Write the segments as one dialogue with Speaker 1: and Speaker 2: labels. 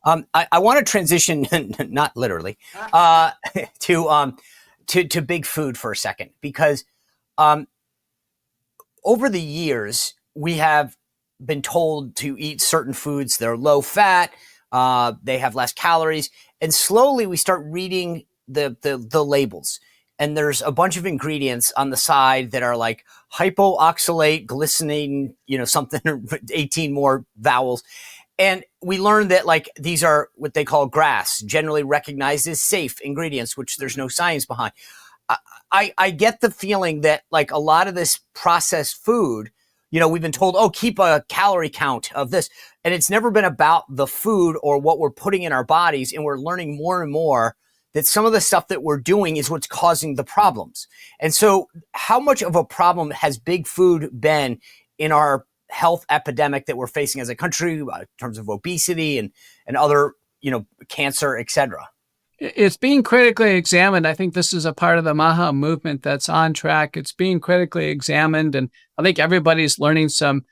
Speaker 1: I want to transition, not literally, to big food for a second, because over the years we have been told to eat certain foods. They're low fat, they have less calories, and slowly we start reading the labels. And there's a bunch of ingredients on the side that are like hypoxylate, glycinine, something, 18 more vowels. And we learned that like these are what they call GRAS, generally recognized as safe ingredients, which there's no science behind. I get the feeling that like a lot of this processed food, we've been told, oh, keep a calorie count of this. And it's never been about the food or what we're putting in our bodies. And we're learning more and more that some of the stuff that we're doing is what's causing the problems. And so how much of a problem has big food been in our health epidemic that we're facing as a country in terms of obesity and other, cancer, et cetera?
Speaker 2: It's being critically examined. I think this is a part of the MAHA movement that's on track. It's being critically examined. And I think everybody's learning some,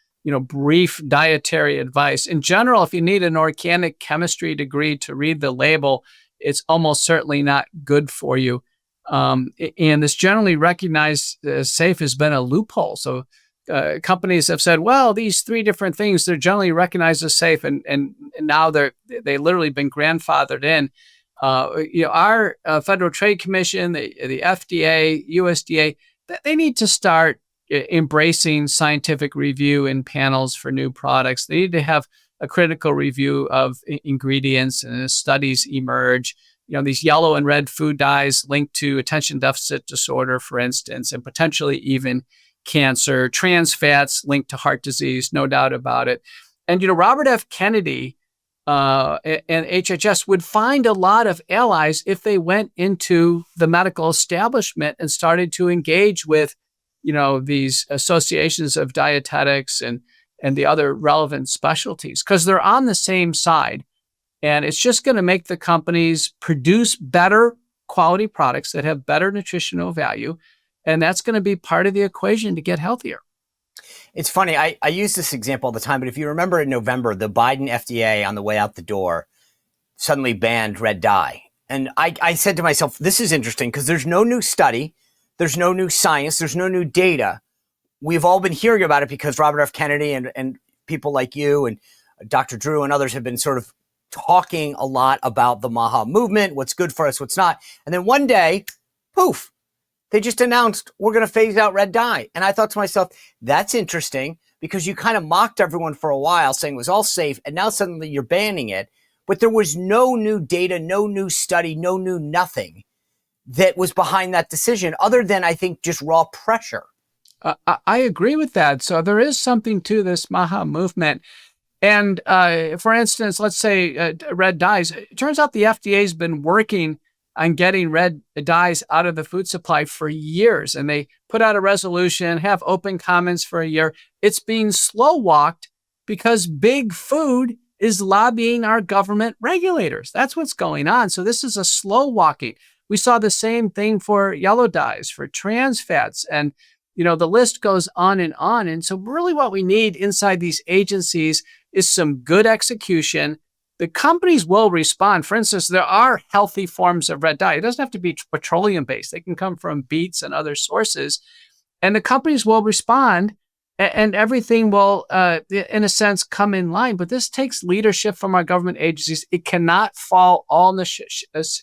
Speaker 2: brief dietary advice. In general, if you need an organic chemistry degree to read the label, it's almost certainly not good for you. And this generally recognized as safe has been a loophole. So companies have said, well, these 3 different things, they're generally recognized as safe. And now they literally been grandfathered in. Our Federal Trade Commission, the FDA, USDA, they need to start embracing scientific review in panels for new products. They need to have a critical review of ingredients, and as studies emerge, these yellow and red food dyes linked to attention deficit disorder, for instance, and potentially even cancer, trans fats linked to heart disease, no doubt about it. And, Robert F. Kennedy and HHS would find a lot of allies if they went into the medical establishment and started to engage with, these associations of dietetics and the other relevant specialties, because they're on the same side. And it's just going to make the companies produce better quality products that have better nutritional value. And that's going to be part of the equation to get healthier.
Speaker 1: It's funny. I use this example all the time, but if you remember in November, the Biden FDA on the way out the door suddenly banned red dye. And I said to myself, this is interesting because there's no new study. There's no new science. There's no new data. We've all been hearing about it because Robert F. Kennedy and people like you and Dr. Drew and others have been sort of talking a lot about the MAHA movement, what's good for us, what's not. And then one day, poof, they just announced we're going to phase out red dye. And I thought to myself, that's interesting because you kind of mocked everyone for a while saying it was all safe. And now suddenly you're banning it. But there was no new data, no new study, no new nothing that was behind that decision other than, I think, just raw pressure.
Speaker 2: I agree with that. So there is something to this MAHA movement. And for instance, let's say red dyes. It turns out the FDA has been working on getting red dyes out of the food supply for years. And they put out a resolution, have open comments for a year. It's being slow walked because big food is lobbying our government regulators. That's what's going on. So this is a slow walking. We saw the same thing for yellow dyes, for trans fats, and the list goes on and on. And so really what we need inside these agencies is some good execution. The companies will respond. For instance, there are healthy forms of red dye. It doesn't have to be petroleum-based. They can come from beets and other sources. And the companies will respond, and everything will, in a sense, come in line. But this takes leadership from our government agencies. It cannot fall all on the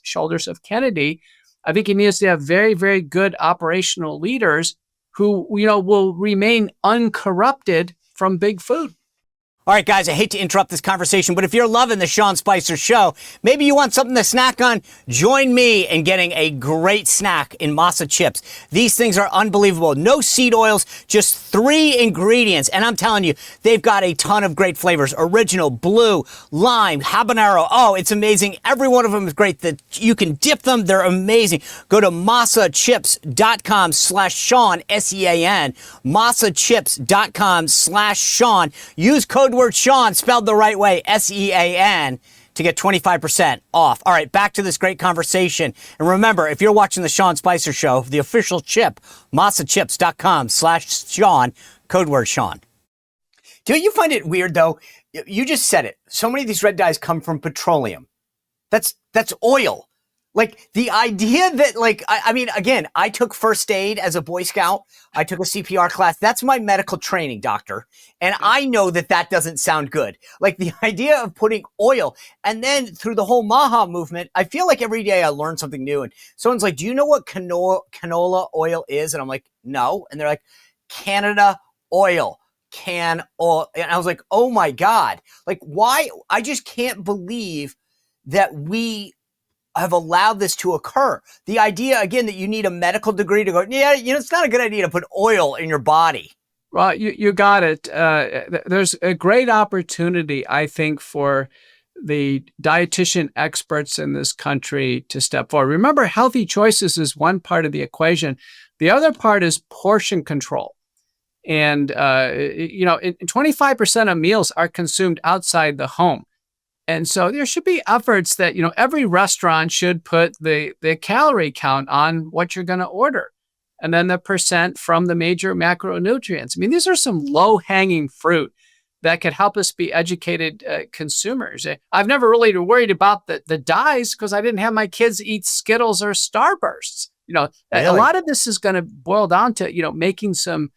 Speaker 2: shoulders of Kennedy. I think he needs to have very, very good operational leaders who, will remain uncorrupted from big food.
Speaker 1: All right, guys, I hate to interrupt this conversation, but if you're loving the Sean Spicer Show, maybe you want something to snack on, join me in getting a great snack in MAHA chips. These things are unbelievable. No seed oils, just 3 ingredients. And I'm telling you, they've got a ton of great flavors. Original, blue, lime, habanero. Oh, it's amazing. Every one of them is great. You can dip them. They're amazing. Go to masachips.com/Sean, S-E-A-N, masachips.com/Sean. Use code word Sean spelled the right way, S-E-A-N, to get 25% off. All right, back to this great conversation. And remember, if you're watching the Sean Spicer Show, the official chip, masachips.com/Sean, code word Sean. Do you find it weird, though, You just said it. So many of these red dyes come from petroleum. That's oil. Like the idea that I mean, again, I took first aid as a Boy Scout. I took a CPR class. That's my medical training, doctor. And I know that that doesn't sound good. Like the idea of putting oil, and then through the whole MAHA movement, I feel like every day I learn something new. And someone's like, do you know what canola oil is? And I'm like, no. And they're like, Canada oil. Can oil. And I was like, oh my God. Like, why? I just can't believe that we have allowed this to occur. The idea, again, that you need a medical degree to go, yeah, it's not a good idea to put oil in your body.
Speaker 2: Well, you got it. There's a great opportunity, I think, for the dietitian experts in this country to step forward. Remember, healthy choices is one part of the equation. The other part is portion control. And, 25% of meals are consumed outside the home. And so there should be efforts that, every restaurant should put the calorie count on what you're going to order. And then the percent from the major macronutrients. I mean, these are some low-hanging fruit that could help us be educated consumers. I've never really worried about the dyes because I didn't have my kids eat Skittles or Starbursts. Really? A lot of this is going to boil down to, making some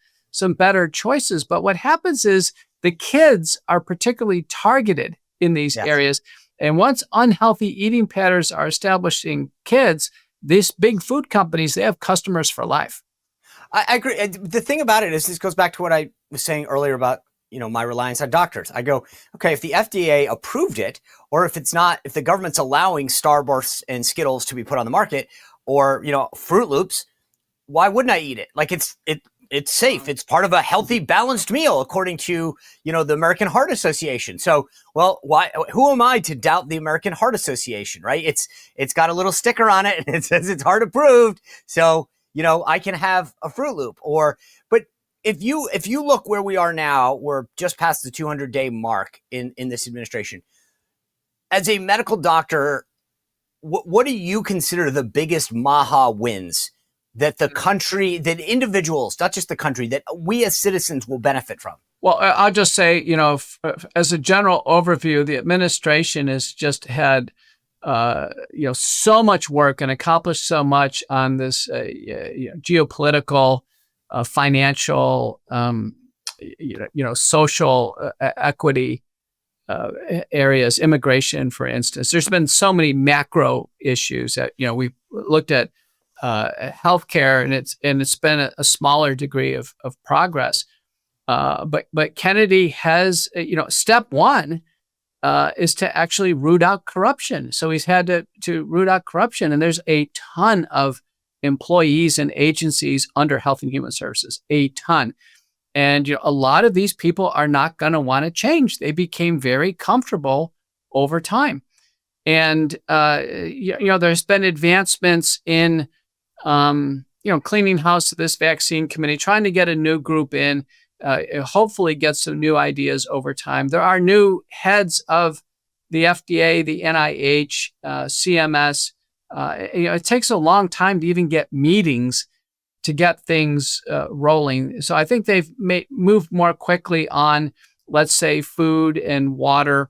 Speaker 2: better choices. But what happens is the kids are particularly targeted in these areas. And once unhealthy eating patterns are established in kids, these big food companies, they have customers for life.
Speaker 1: I agree. The thing about it is, this goes back to what I was saying earlier about, my reliance on doctors. I go, okay, if the FDA approved it, or if the government's allowing Starbursts and Skittles to be put on the market, or, Fruit Loops, why wouldn't I eat it? Like it's safe. It's part of a healthy, balanced meal, according to, the American Heart Association. So, well, who am I to doubt the American Heart Association, right? It's got a little sticker on it and it says it's heart approved. So, I can have a Fruit Loop. But if you look where we are now, we're just past the 200-day mark in this administration. As a medical doctor, what do you consider the biggest MAHA wins that the country, that individuals, not just the country, that we as citizens will benefit from?
Speaker 2: Well, I'll just say, as a general overview, the administration has just had, so much work and accomplished so much on this geopolitical, financial, social equity areas, immigration, for instance. There's been so many macro issues that, we've looked at healthcare, and it's been a smaller degree of progress. But Kennedy has, step one is to actually root out corruption. So he's had to root out corruption, and there's a ton of employees and agencies under Health and Human Services, a ton. And a lot of these people are not going to want to change. They became very comfortable over time. And there's been advancements in cleaning house to this vaccine committee, trying to get a new group in, hopefully get some new ideas over time. There are new heads of the FDA, the NIH, CMS. It takes a long time to even get meetings to get things rolling. So I think they've moved more quickly on, let's say, food and water.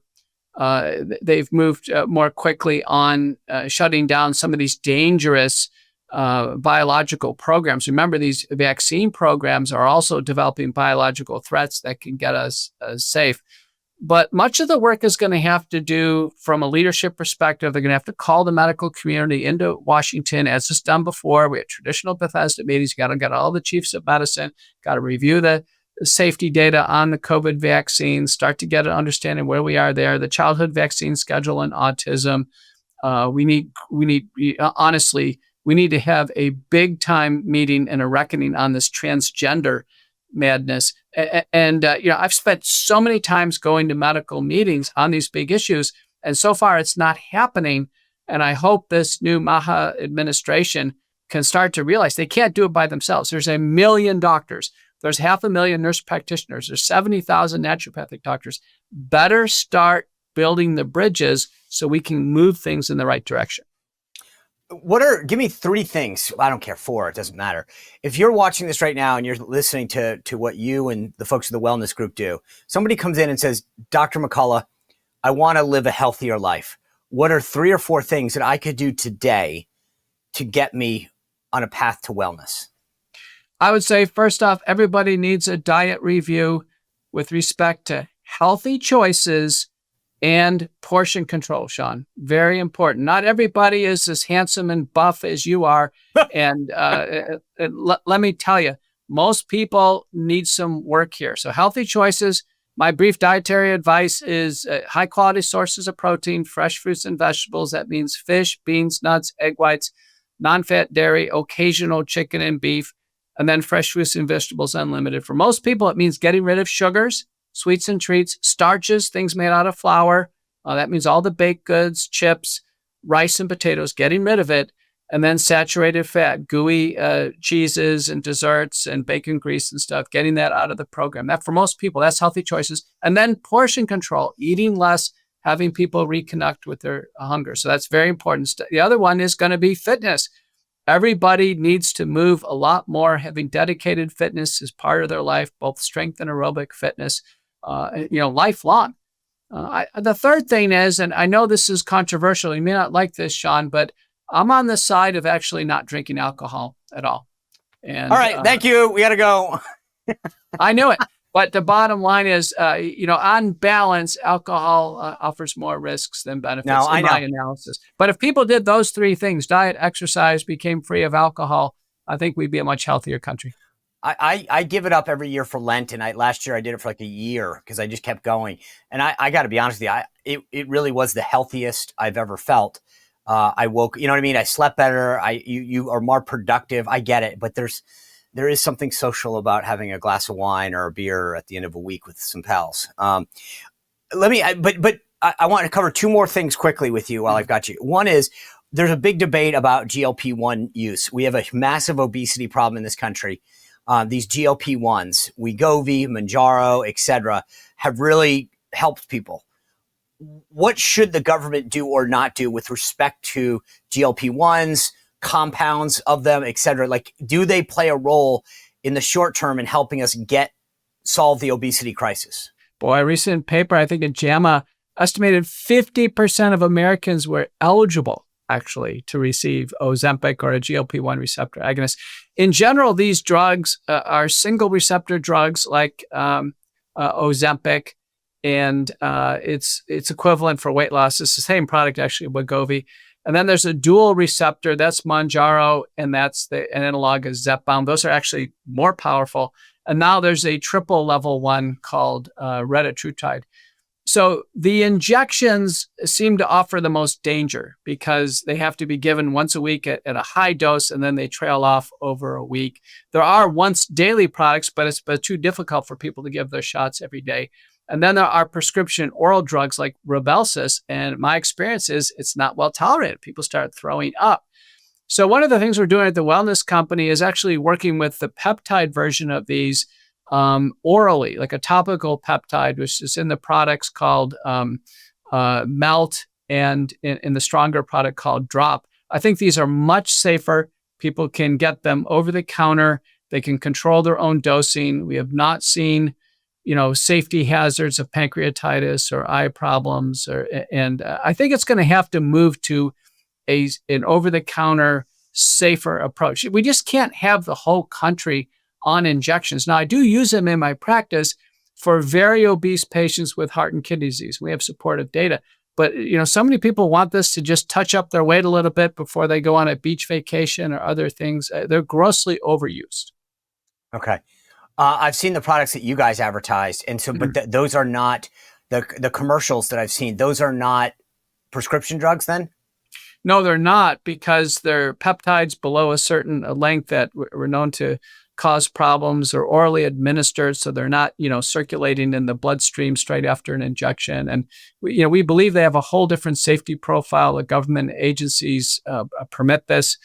Speaker 2: They've moved more quickly on shutting down some of these dangerous biological programs. Remember, these vaccine programs are also developing biological threats that can get us safe. But much of the work is going to have to do from a leadership perspective. They're going to have to call the medical community into Washington, as it's done before. We had traditional Bethesda meetings. You got to get all the chiefs of medicine, got to review the safety data on the COVID vaccine, start to get an understanding where we are there, the childhood vaccine schedule and autism. We need to have a big time meeting and a reckoning on this transgender madness. And I've spent so many times going to medical meetings on these big issues, and so far it's not happening. And I hope this new MAHA administration can start to realize they can't do it by themselves. There's 1 million doctors. There's 500,000 nurse practitioners. There's 70,000 naturopathic doctors. Better start building the bridges so we can move things in the right direction.
Speaker 1: Give me three things. I don't care, four, it doesn't matter. If you're watching this right now and you're listening to what you and the folks of the wellness group do, somebody comes in and says, Dr. McCullough, I want to live a healthier life. What are three or four things that I could do today to get me on a path to wellness?
Speaker 2: I would say, first off, everybody needs a diet review with respect to healthy choices and portion control, Sean. Very important. Not everybody is as handsome and buff as you are. And let me tell you, most people need some work here. So healthy choices. My brief dietary advice is high quality sources of protein, fresh fruits and vegetables. That means fish, beans, nuts, egg whites, non-fat dairy, occasional chicken and beef, and then fresh fruits and vegetables unlimited. For most people, it means getting rid of sugars, sweets and treats, starches, things made out of flour. That means all the baked goods, chips, rice and potatoes, getting rid of it. And then saturated fat, gooey cheeses and desserts and bacon grease and stuff, getting that out of the program. That for most people, that's healthy choices. And then portion control, eating less, having people reconnect with their hunger. So that's very important. The other one is going to be fitness. Everybody needs to move a lot more. Having dedicated fitness is part of their life, both strength and aerobic fitness, lifelong. The third thing is, and I know this is controversial, you may not like this, Sean, but I'm on the side of actually not drinking alcohol at all. And
Speaker 1: all right, thank you. We got to go.
Speaker 2: I knew it. But the bottom line is, on balance, alcohol offers more risks than benefits in my analysis. But if people did those three things, diet, exercise, became free of alcohol, I think we'd be a much healthier country.
Speaker 1: I give it up every year for Lent, and last year I did it for like a year because I just kept going. And I got to be honest with you, it really was the healthiest I've ever felt. I woke, you know what I mean? I slept better. You are more productive. I get it, but there is something social about having a glass of wine or a beer at the end of a week with some pals. I want to cover two more things quickly with you while I've got you. One is there's a big debate about GLP-1 use. We have a massive obesity problem in this country. These GLP-1s, Wegovy, Mounjaro, et cetera, have really helped people. What should the government do or not do with respect to GLP-1s, compounds of them, et cetera? Like, do they play a role in the short term in helping us solve the obesity crisis?
Speaker 2: Boy, a recent paper, I think in JAMA, estimated 50% of Americans were eligible actually to receive Ozempic or a GLP-1 receptor agonist. In general, these drugs are single receptor drugs like Ozempic, and it's equivalent for weight loss. It's the same product, actually, Wegovy. And then there's a dual receptor, that's Mounjaro, and that's an analog is Zepbound. Those are actually more powerful. And now there's a triple level one called retatrutide. So the injections seem to offer the most danger because they have to be given once a week at a high dose, and then they trail off over a week. There are once daily products, but it's too difficult for people to give their shots every day. And then there are prescription oral drugs like Rybelsus, and my experience is it's not well tolerated. People start throwing up. So one of the things we're doing at the Wellness Company is actually working with the peptide version of these orally, like a topical peptide, which is in the products called Melt and in the stronger product called Drop. I think these are much safer. People can get them over the counter. They can control their own dosing. We have not seen safety hazards of pancreatitis or eye problems, and I think it's going to have to move to an over-the-counter, safer approach. We just can't have the whole country on injections. Now, I do use them in my practice for very obese patients with heart and kidney disease. We have supportive data, but so many people want this to just touch up their weight a little bit before they go on a beach vacation or other things. They're grossly overused.
Speaker 1: Okay. I've seen the products that you guys advertised, and so, but those are not the commercials that I've seen. Those are not prescription drugs, then?
Speaker 2: No, they're not, because they're peptides below a certain length that were known to cause problems, or orally administered, so they're not, circulating in the bloodstream straight after an injection. And we believe they have a whole different safety profile. The government agencies permit this,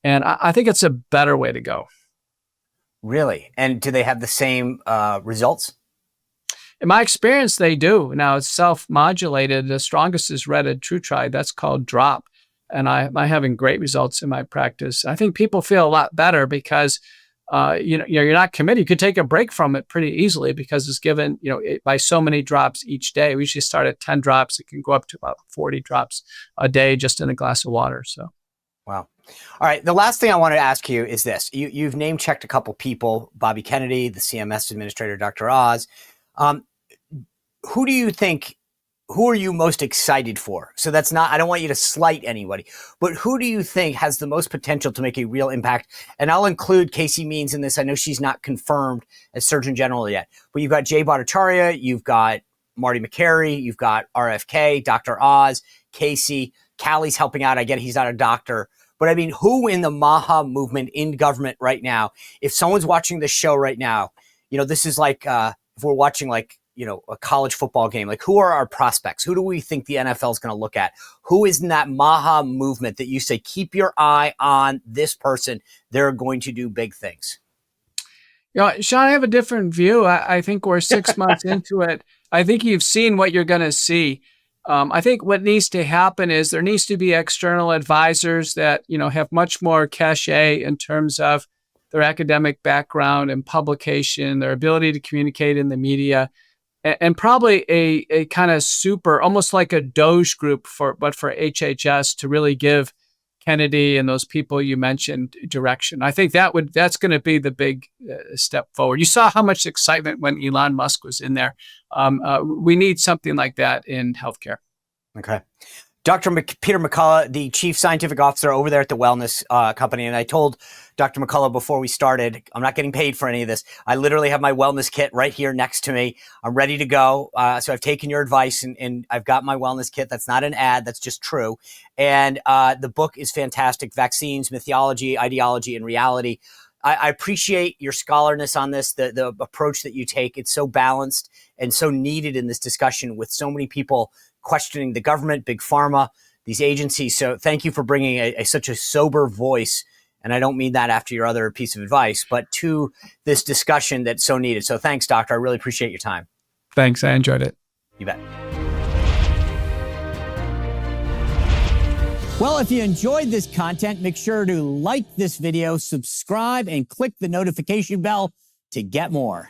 Speaker 2: and I think it's a better way to go.
Speaker 1: Really? And do they have the same results?
Speaker 2: In my experience, they do. Now, it's self-modulated. The strongest is retatrutide. That's called Drop. and I'm having great results in my practice. I think people feel a lot better because you're not committed. You could take a break from it pretty easily because it's given, by so many drops each day. We usually start at 10 drops. It can go up to about 40 drops a day just in a glass of water. So,
Speaker 1: wow. All right. The last thing I wanted to ask you is this. You've name checked a couple people, Bobby Kennedy, the CMS administrator, Dr. Oz. Who do you think, who are you most excited for? So that's not, I don't want you to slight anybody, but who do you think has the most potential to make a real impact? And I'll include Casey Means in this. I know she's not confirmed as Surgeon General yet, but you've got Jay Bhattacharya, you've got Marty McCary, you've got RFK, Dr. Oz, Casey, Callie's helping out. I get he's not a doctor, but I mean, who in the MAHA movement in government right now, if someone's watching this show right now, this is like, if we're watching like, a college football game, like who are our prospects? Who do we think the NFL is going to look at? Who is in that MAHA movement that you say, keep your eye on this person? They're going to do big things.
Speaker 2: Sean, I have a different view. I think we're 6 months into it. I think you've seen what you're going to see. I think what needs to happen is there needs to be external advisors that, have much more cachet in terms of their academic background and publication, their ability to communicate in the media. And probably a kind of super, almost like a Doge group but for HHS to really give Kennedy and those people you mentioned direction. I think that's going to be the big step forward. You saw how much excitement when Elon Musk was in there. We need something like that in healthcare.
Speaker 1: Okay. Dr. Peter McCullough, the chief scientific officer over there at the wellness company. And I told Dr. McCullough before we started, I'm not getting paid for any of this. I literally have my wellness kit right here next to me. I'm ready to go. So I've taken your advice and I've got my wellness kit. That's not an ad. That's just true. And the book is fantastic. Vaccines, Mythology, Ideology, and Reality. I appreciate your scholarness on this, the approach that you take. It's so balanced and so needed in this discussion with so many people questioning the government, big pharma, these agencies. So thank you for bringing such a sober voice. And I don't mean that after your other piece of advice, but to this discussion that's so needed. So thanks, doctor. I really appreciate your time.
Speaker 2: Thanks. I enjoyed it.
Speaker 1: You bet. Well, if you enjoyed this content, make sure to like this video, subscribe, and click the notification bell to get more.